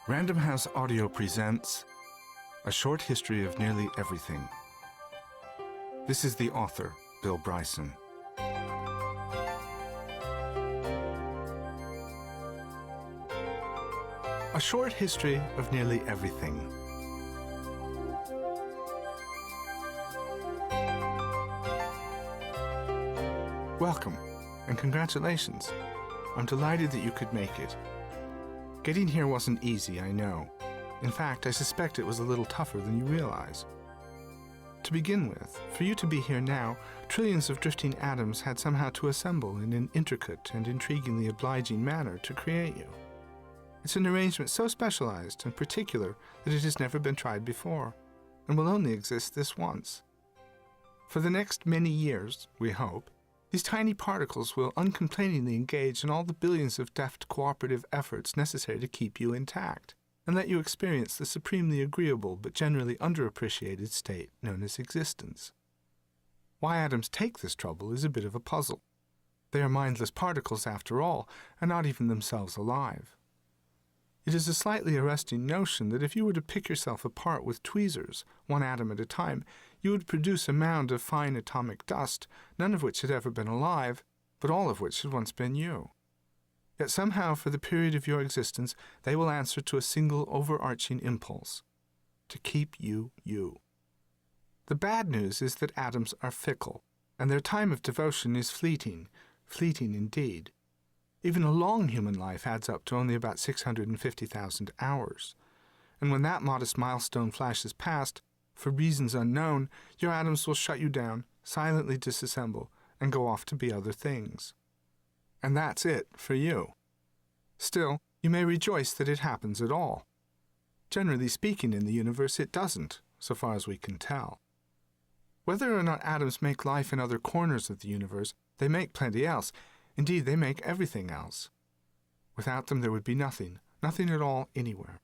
Random House Audio presents A Short History of Nearly Everything. This is the author, Bill Bryson. A Short History of Nearly Everything. Welcome, and congratulations. I'm delighted that you could make it. Getting here wasn't easy, I know. In fact, I suspect it was a little tougher than you realize. To begin with, for you to be here now, trillions of drifting atoms had somehow to assemble in an intricate and intriguingly obliging manner to create you. It's an arrangement so specialized and particular that it has never been tried before, and will only exist this once. For the next many years, we hope, these tiny particles will uncomplainingly engage in all the billions of deft cooperative efforts necessary to keep you intact, and let you experience the supremely agreeable but generally underappreciated state known as existence. Why atoms take this trouble is a bit of a puzzle. They are mindless particles after all, and not even themselves alive. It is a slightly arresting notion that if you were to pick yourself apart with tweezers, one atom at a time, you would produce a mound of fine atomic dust, none of which had ever been alive, but all of which had once been you. Yet somehow, for the period of your existence, they will answer to a single overarching impulse: to keep you you. The bad news is that atoms are fickle, and their time of devotion is fleeting indeed. Even a long human life adds up to only about 650,000 hours. And when that modest milestone flashes past, for reasons unknown, your atoms will shut you down, silently disassemble, and go off to be other things. And that's it for you. Still, you may rejoice that it happens at all. Generally speaking, in the universe, it doesn't, so far as we can tell. Whether or not atoms make life in other corners of the universe, they make plenty else. Indeed, they make everything else. Without them, there would be nothing at all anywhere.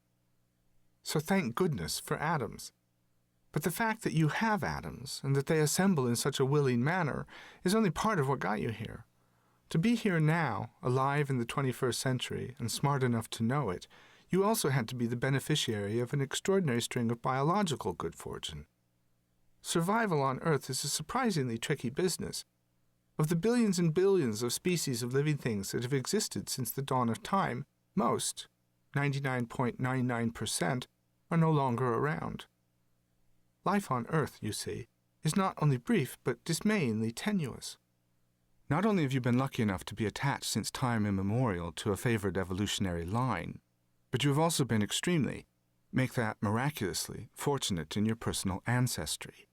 So thank goodness for atoms. But the fact that you have atoms, and that they assemble in such a willing manner, is only part of what got you here. To be here now, alive in the 21st century, and smart enough to know it, you also had to be the beneficiary of an extraordinary string of biological good fortune. Survival on Earth is a surprisingly tricky business. Of the billions and billions of species of living things that have existed since the dawn of time, most, 99.99%, are no longer around. Life on Earth, you see, is not only brief but dismayingly tenuous. Not only have you been lucky enough to be attached since time immemorial to a favored evolutionary line, but you have also been extremely, make that miraculously, fortunate in your personal ancestry.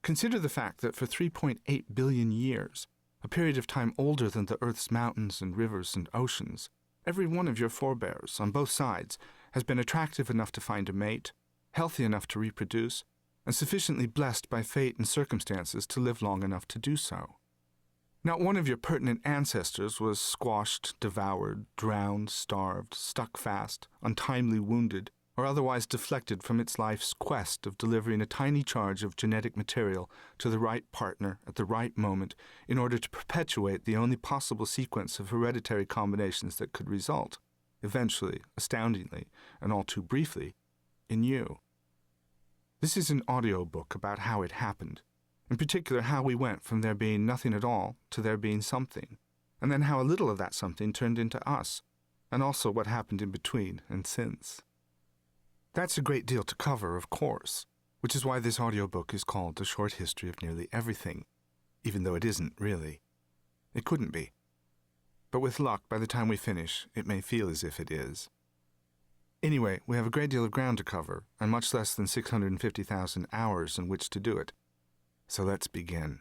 Consider the fact that for 3.8 billion years, a period of time older than the Earth's mountains and rivers and oceans, every one of your forebears, on both sides, has been attractive enough to find a mate, healthy enough to reproduce, and sufficiently blessed by fate and circumstances to live long enough to do so. Not one of your pertinent ancestors was squashed, devoured, drowned, starved, stuck fast, untimely wounded, or otherwise deflected from its life's quest of delivering a tiny charge of genetic material to the right partner at the right moment in order to perpetuate the only possible sequence of hereditary combinations that could result, eventually, astoundingly, and all too briefly, in you. This is an audiobook about how it happened, in particular how we went from there being nothing at all to there being something, and then how a little of that something turned into us, and also what happened in between and since. That's a great deal to cover, of course, which is why this audiobook is called A Short History of Nearly Everything, even though it isn't really. It couldn't be. But with luck, by the time we finish, it may feel as if it is. Anyway, we have a great deal of ground to cover, and much less than 650,000 hours in which to do it. So let's begin.